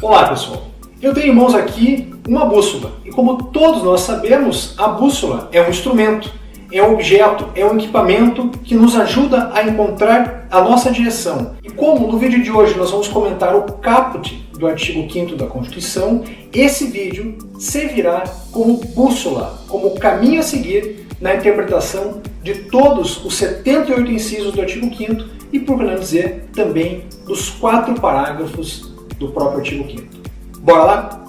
Olá pessoal, eu tenho em mãos aqui uma bússola e como todos nós sabemos, a bússola é um instrumento, é um objeto, é um equipamento que nos ajuda a encontrar a nossa direção. E como no vídeo de hoje nós vamos comentar o caput do artigo 5º da Constituição, esse vídeo servirá como bússola, como caminho a seguir na interpretação de todos os 78 incisos do artigo 5º e, por que não dizer, também dos 4 parágrafos do próprio artigo 5º. Bora lá?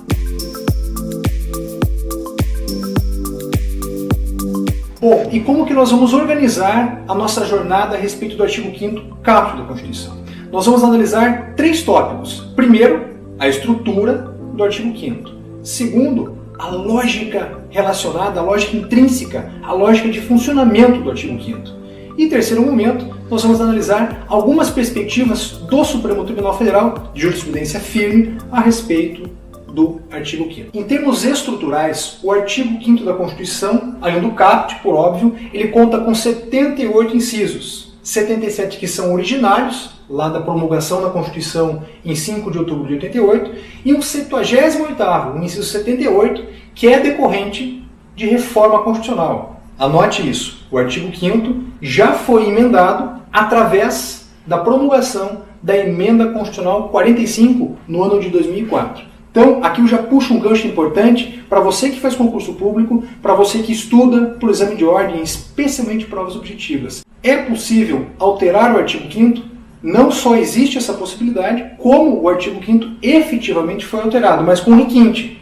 Bom, e como que nós vamos organizar a nossa jornada a respeito do artigo 5º caput da Constituição? Nós vamos analisar 3 tópicos. Primeiro, a estrutura do artigo 5º. Segundo, a lógica relacionada, a lógica intrínseca, a lógica de funcionamento do artigo 5º. E em terceiro momento, nós vamos analisar algumas perspectivas do Supremo Tribunal Federal, de jurisprudência firme, a respeito do artigo 5º. Em termos estruturais, o artigo 5º da Constituição, além do caput, por óbvio, ele conta com 78 incisos, 77 que são originários, lá da promulgação da Constituição em 5 de outubro de 88, e um 78º, o inciso 78, que é decorrente de reforma constitucional. Anote isso, o artigo 5º já foi emendado através da promulgação da Emenda Constitucional 45 no ano de 2004. Então, aqui eu já puxo um gancho importante para você que faz concurso público, para você que estuda por exame de ordem, especialmente provas objetivas. É possível alterar o artigo 5º? Não só existe essa possibilidade, como o artigo 5º efetivamente foi alterado, mas com requinte.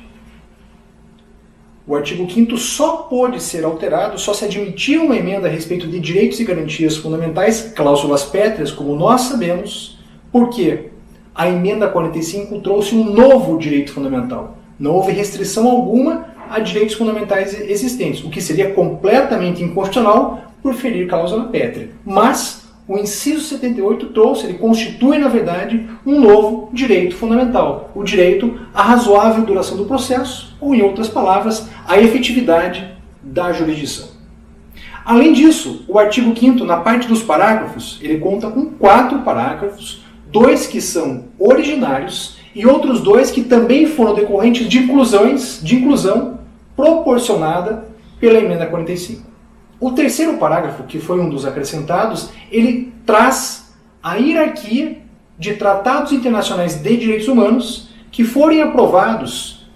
O artigo 5º só pode ser alterado, só se admitir uma emenda a respeito de direitos e garantias fundamentais, cláusulas pétreas, como nós sabemos, porque a emenda 45 trouxe um novo direito fundamental. Não houve restrição alguma a direitos fundamentais existentes, o que seria completamente inconstitucional por ferir cláusula pétrea. Mas o inciso 78 trouxe, ele constitui, na verdade, um novo direito fundamental, o direito à razoável duração do processo, ou, em outras palavras, à efetividade da jurisdição. Além disso, o artigo 5º, na parte dos parágrafos, ele conta com 4 parágrafos, 2 que são originários e outros 2 que também foram decorrentes de inclusão proporcionada pela emenda 45. O terceiro parágrafo, que foi um dos acrescentados, ele traz a hierarquia de tratados internacionais de direitos humanos que forem aprovados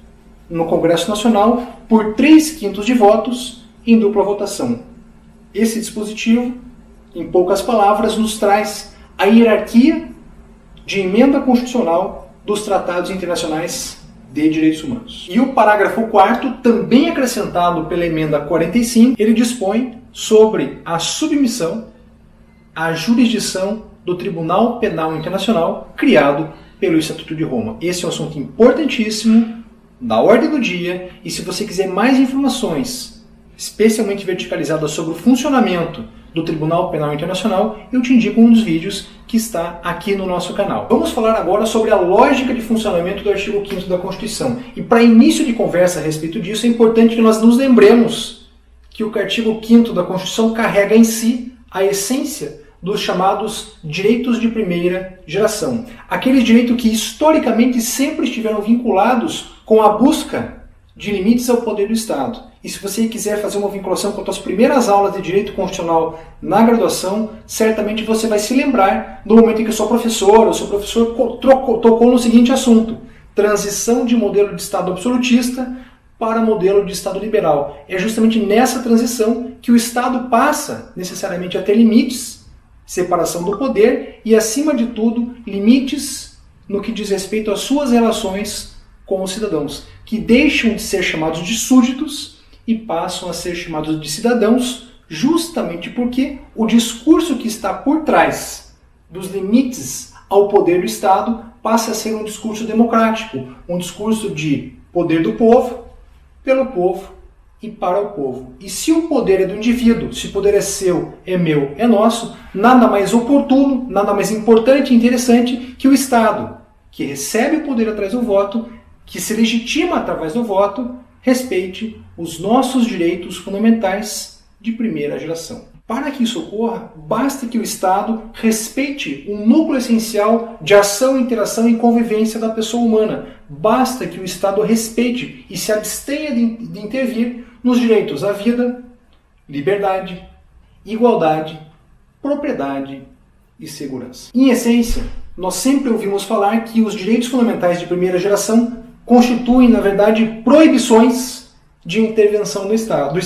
no Congresso Nacional por 3/5 de votos em dupla votação. Esse dispositivo, em poucas palavras, nos traz a hierarquia de emenda constitucional dos tratados internacionais de direitos humanos. E o parágrafo 4º, também acrescentado pela emenda 45, ele dispõe sobre a submissão à jurisdição do Tribunal Penal Internacional criado pelo Estatuto de Roma. Esse é um assunto importantíssimo, da ordem do dia, e se você quiser mais informações, especialmente verticalizadas sobre o funcionamento do Tribunal Penal Internacional, eu te indico um dos vídeos que está aqui no nosso canal. Vamos falar agora sobre a lógica de funcionamento do artigo 5º da Constituição. E para início de conversa a respeito disso, é importante que nós nos lembremos que o artigo 5º da Constituição carrega em si a essência dos chamados direitos de primeira geração. Aqueles direitos que historicamente sempre estiveram vinculados com a busca de limites ao poder do Estado. E se você quiser fazer uma vinculação com as primeiras aulas de Direito Constitucional na graduação, certamente você vai se lembrar do momento em que o seu professor tocou no seguinte assunto: transição de modelo de Estado absolutista para modelo de Estado liberal. É justamente nessa transição que o Estado passa necessariamente a ter limites, separação do poder e, acima de tudo, limites no que diz respeito às suas relações com os cidadãos, que deixam de ser chamados de súditos e passam a ser chamados de cidadãos, justamente porque o discurso que está por trás dos limites ao poder do Estado passa a ser um discurso democrático, um discurso de poder do povo, pelo povo e para o povo. E se o poder é do indivíduo, se o poder é seu, é meu, é nosso, nada mais oportuno, nada mais importante e interessante que o Estado, que recebe o poder através do voto, que se legitima através do voto, respeite os nossos direitos fundamentais de primeira geração. Para que isso ocorra, basta que o Estado respeite um núcleo essencial de ação, interação e convivência da pessoa humana. Basta que o Estado respeite e se abstenha de intervir nos direitos à vida, liberdade, igualdade, propriedade e segurança. Em essência, nós sempre ouvimos falar que os direitos fundamentais de primeira geração constituem, na verdade, proibições de intervenção do Estado.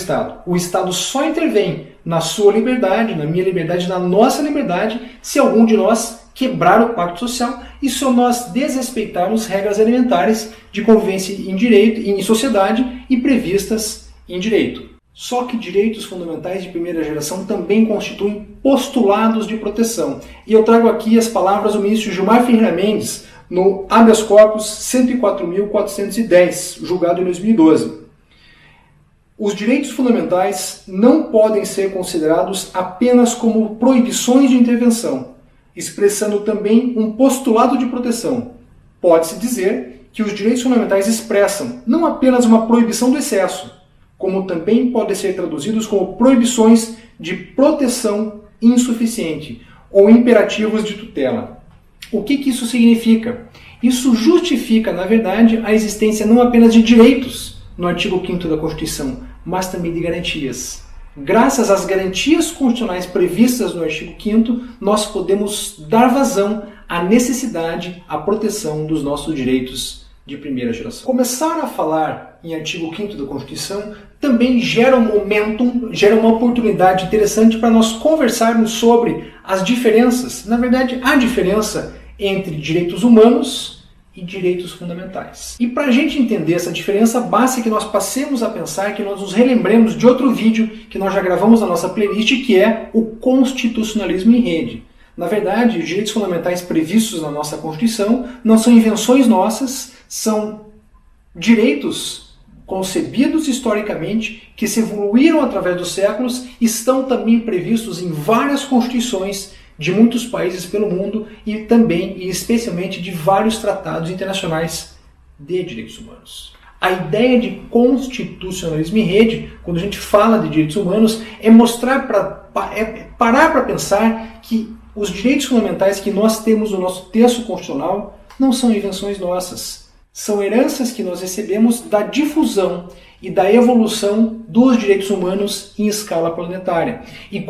O Estado só intervém na sua liberdade, na minha liberdade, na nossa liberdade, se algum de nós quebrar o pacto social e se nós desrespeitarmos regras elementares de convivência em sociedade e previstas em direito. Só que direitos fundamentais de primeira geração também constituem postulados de proteção. E eu trago aqui as palavras do ministro Gilmar Ferreira Mendes no habeas corpus 104.410, julgado em 2012. Os direitos fundamentais não podem ser considerados apenas como proibições de intervenção, expressando também um postulado de proteção. Pode-se dizer que os direitos fundamentais expressam não apenas uma proibição do excesso, como também podem ser traduzidos como proibições de proteção insuficiente ou imperativos de tutela. O que isso significa? Isso justifica, na verdade, a existência não apenas de direitos no artigo 5º da Constituição, mas também de garantias. Graças às garantias constitucionais previstas no artigo 5º, nós podemos dar vazão à necessidade, à proteção dos nossos direitos de primeira geração. Começar a falar em artigo 5º da Constituição também gera um momentum, gera uma oportunidade interessante para nós conversarmos sobre as diferenças, na verdade, a diferença entre direitos humanos e direitos fundamentais. E para a gente entender essa diferença, basta que nós passemos a pensar, que nós nos relembremos de outro vídeo que nós já gravamos na nossa playlist, que é o constitucionalismo em rede. Na verdade, os direitos fundamentais previstos na nossa Constituição não são invenções nossas, são direitos concebidos historicamente, que se evoluíram através dos séculos, estão também previstos em várias constituições de muitos países pelo mundo e também e especialmente de vários tratados internacionais de direitos humanos. A ideia de constitucionalismo em rede, quando a gente fala de direitos humanos, é parar para pensar que os direitos fundamentais que nós temos no nosso texto constitucional não são invenções nossas. São heranças que nós recebemos da difusão e da evolução dos direitos humanos em escala planetária. E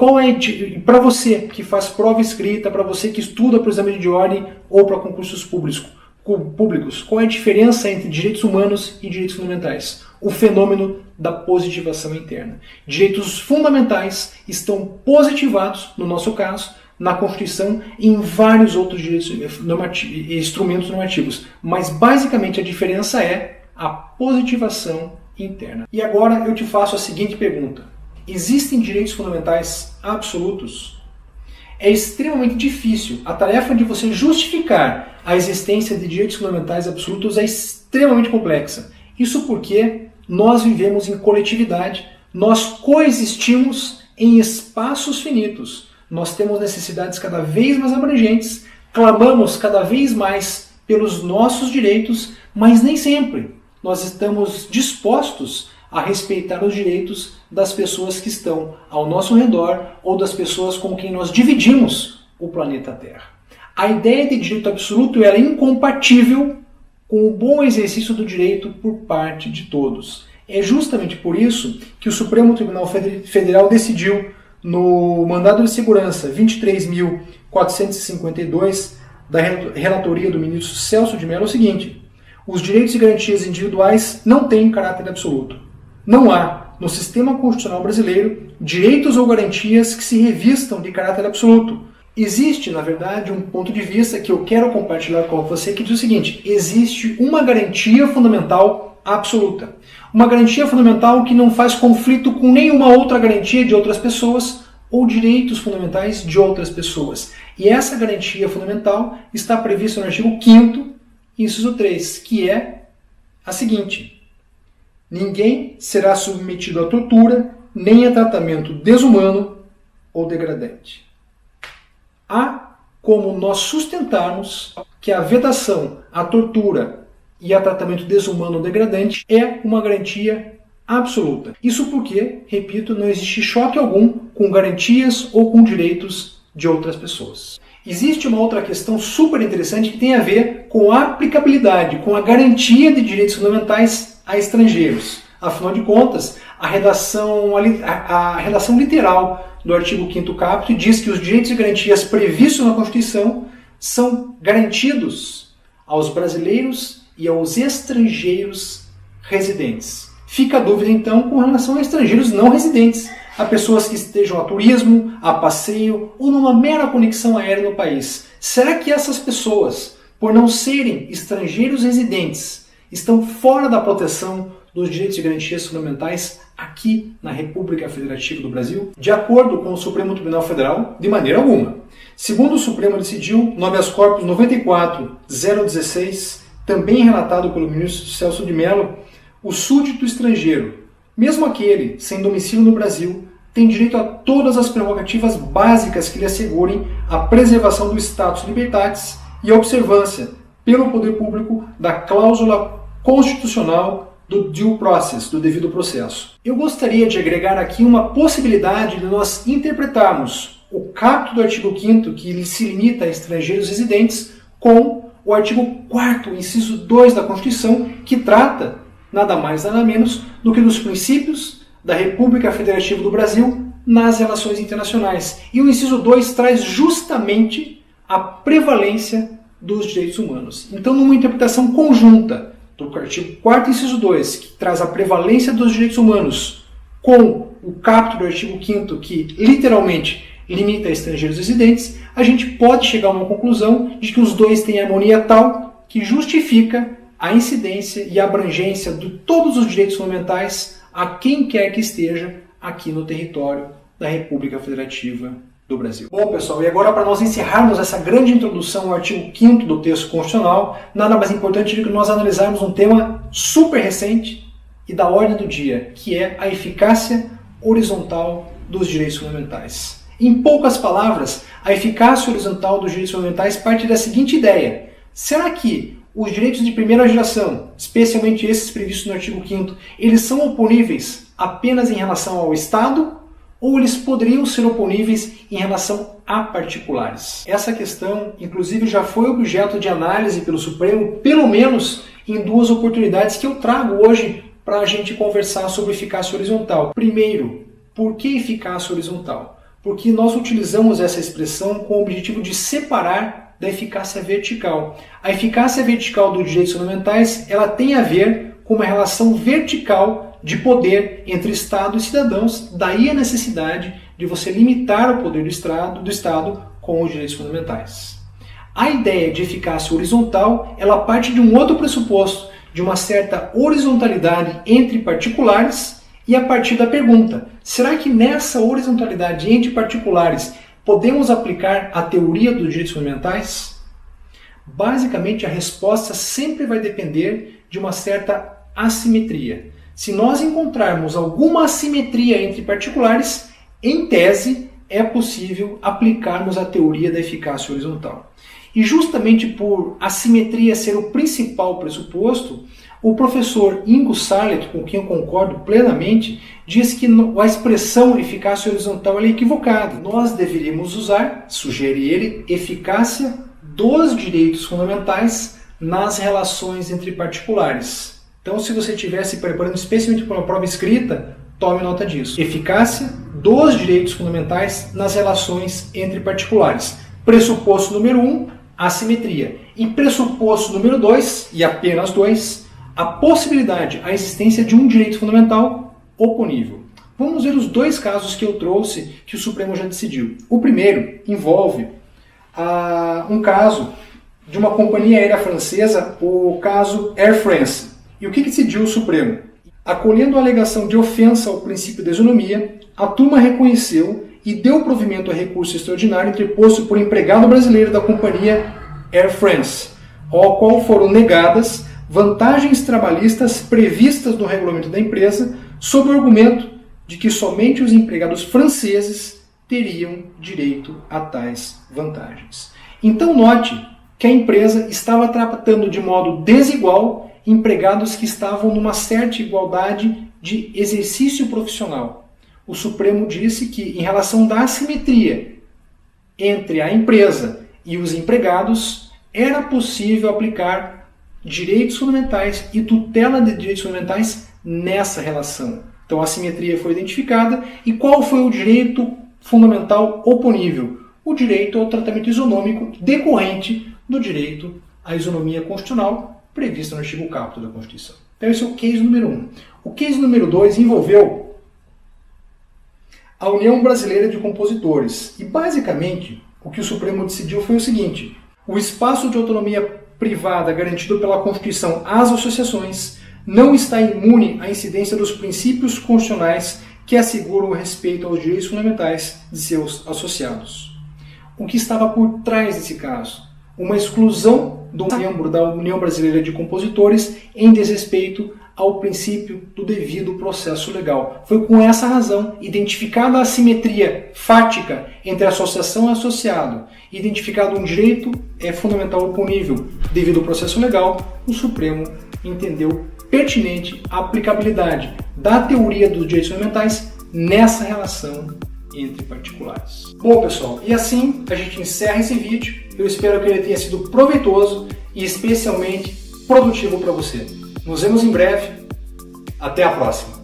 para você que faz prova escrita, para você que estuda para o exame de ordem ou para concursos públicos, qual é a diferença entre direitos humanos e direitos fundamentais? O fenômeno da positivação interna. Direitos fundamentais estão positivados, no nosso caso, na Constituição e em vários outros instrumentos normativos. Mas basicamente a diferença é a positivação interna. E agora eu te faço a seguinte pergunta: existem direitos fundamentais absolutos? É extremamente difícil. A tarefa de você justificar a existência de direitos fundamentais absolutos é extremamente complexa. Isso porque nós vivemos em coletividade, nós coexistimos em espaços finitos. Nós temos necessidades cada vez mais abrangentes, clamamos cada vez mais pelos nossos direitos, mas nem sempre nós estamos dispostos a respeitar os direitos das pessoas que estão ao nosso redor ou das pessoas com quem nós dividimos o planeta Terra. A ideia de direito absoluto é incompatível com o bom exercício do direito por parte de todos. É justamente por isso que o Supremo Tribunal Federal decidiu, no mandado de segurança 23.452 da relatoria do ministro Celso de Mello, é o seguinte: os direitos e garantias individuais não têm caráter absoluto. Não há, no sistema constitucional brasileiro, direitos ou garantias que se revistam de caráter absoluto. Existe, na verdade, um ponto de vista que eu quero compartilhar com você que diz o seguinte: existe uma garantia fundamental absoluta. Uma garantia fundamental que não faz conflito com nenhuma outra garantia de outras pessoas ou direitos fundamentais de outras pessoas. E essa garantia fundamental está prevista no artigo 5º, inciso 3, que é a seguinte: ninguém será submetido à tortura, nem a tratamento desumano ou degradante. Há como nós sustentarmos que a vedação à tortura e a tratamento desumano ou degradante é uma garantia absoluta. Isso porque, repito, não existe choque algum com garantias ou com direitos de outras pessoas. Existe uma outra questão super interessante que tem a ver com a aplicabilidade, com a garantia de direitos fundamentais a estrangeiros. Afinal de contas, a redação literal do artigo 5º caput diz que os direitos e garantias previstos na Constituição são garantidos aos brasileiros e aos estrangeiros residentes. Fica a dúvida, então, com relação a estrangeiros não residentes, a pessoas que estejam a turismo, a passeio ou numa mera conexão aérea no país. Será que essas pessoas, por não serem estrangeiros residentes, estão fora da proteção dos direitos e garantias fundamentais aqui na República Federativa do Brasil? De acordo com o Supremo Tribunal Federal, de maneira alguma. Segundo o Supremo decidiu, no habeas corpus 94.016, também relatado pelo ministro Celso de Mello, o súdito estrangeiro, mesmo aquele sem domicílio no Brasil, tem direito a todas as prerrogativas básicas que lhe assegurem a preservação do status libertatis e a observância, pelo poder público, da cláusula constitucional do due process, do devido processo. Eu gostaria de agregar aqui uma possibilidade de nós interpretarmos o caput do artigo 5º, que se limita a estrangeiros residentes, com o artigo 4º, inciso 2 da Constituição, que trata nada mais nada menos do que dos princípios da República Federativa do Brasil nas relações internacionais. E o inciso 2 traz justamente a prevalência dos direitos humanos. Então, numa interpretação conjunta do artigo 4º, inciso 2, que traz a prevalência dos direitos humanos, com o caput do artigo 5º, que literalmente limita a estrangeiros residentes, a gente pode chegar a uma conclusão de que os dois têm harmonia tal que justifica a incidência e a abrangência de todos os direitos fundamentais a quem quer que esteja aqui no território da República Federativa do Brasil. Bom, pessoal, e agora para nós encerrarmos essa grande introdução ao artigo 5º do texto constitucional, nada mais importante do que nós analisarmos um tema super recente e da ordem do dia, que é a eficácia horizontal dos direitos fundamentais. Em poucas palavras, a eficácia horizontal dos direitos fundamentais parte da seguinte ideia: será que os direitos de primeira geração, especialmente esses previstos no artigo 5º, eles são oponíveis apenas em relação ao Estado ou eles poderiam ser oponíveis em relação a particulares? Essa questão, inclusive, já foi objeto de análise pelo Supremo, pelo menos em duas oportunidades que eu trago hoje para a gente conversar sobre eficácia horizontal. Primeiro, por que eficácia horizontal? Porque nós utilizamos essa expressão com o objetivo de separar da eficácia vertical. A eficácia vertical dos direitos fundamentais, ela tem a ver com uma relação vertical de poder entre Estado e cidadãos, daí a necessidade de você limitar o poder do Estado com os direitos fundamentais. A ideia de eficácia horizontal, ela parte de um outro pressuposto, de uma certa horizontalidade entre particulares, e a partir da pergunta: será que nessa horizontalidade entre particulares podemos aplicar a teoria dos direitos fundamentais? Basicamente, a resposta sempre vai depender de uma certa assimetria. Se nós encontrarmos alguma assimetria entre particulares, em tese, é possível aplicarmos a teoria da eficácia horizontal. E justamente por assimetria ser o principal pressuposto, o professor Ingo Sarlet, com quem eu concordo plenamente, diz que a expressão eficácia horizontal é equivocada. Nós deveríamos usar, sugere ele, eficácia dos direitos fundamentais nas relações entre particulares. Então, se você estiver se preparando especialmente para uma prova escrita, tome nota disso. Eficácia dos direitos fundamentais nas relações entre particulares. Pressuposto número 1, assimetria. E pressuposto número 2, e apenas 2, a possibilidade, a existência de um direito fundamental oponível. Vamos ver os dois casos que eu trouxe que o Supremo já decidiu. O primeiro envolve um caso de uma companhia aérea francesa, o caso Air France. E o que decidiu o Supremo? Acolhendo a alegação de ofensa ao princípio da isonomia, a turma reconheceu e deu provimento a recurso extraordinário interposto por empregado brasileiro da companhia Air France, ao qual foram negadas vantagens trabalhistas previstas no regulamento da empresa, sob o argumento de que somente os empregados franceses teriam direito a tais vantagens. Então note que a empresa estava tratando de modo desigual empregados que estavam numa certa igualdade de exercício profissional. O Supremo disse que, em relação da assimetria entre a empresa e os empregados, era possível aplicar direitos fundamentais e tutela de direitos fundamentais nessa relação. Então a assimetria foi identificada. E qual foi o direito fundamental oponível? O direito ao tratamento isonômico decorrente do direito à isonomia constitucional previsto no artigo 4º da Constituição. Então esse é o case número 1. O case número 2 envolveu a União Brasileira de Compositores. E basicamente o que o Supremo decidiu foi o seguinte: o espaço de autonomia privada garantido pela Constituição às associações não está imune à incidência dos princípios constitucionais que asseguram o respeito aos direitos fundamentais de seus associados. O que estava por trás desse caso? Uma exclusão do membro da União Brasileira de Compositores em desrespeito ao princípio do devido processo legal. Foi com essa razão, identificada a assimetria fática entre associação e associado, identificado um direito fundamental oponível devido ao processo legal, o Supremo entendeu pertinente a aplicabilidade da teoria dos direitos fundamentais nessa relação entre particulares. Bom, pessoal, e assim a gente encerra esse vídeo. Eu espero que ele tenha sido proveitoso e especialmente produtivo para você. Nos vemos em breve. Até a próxima!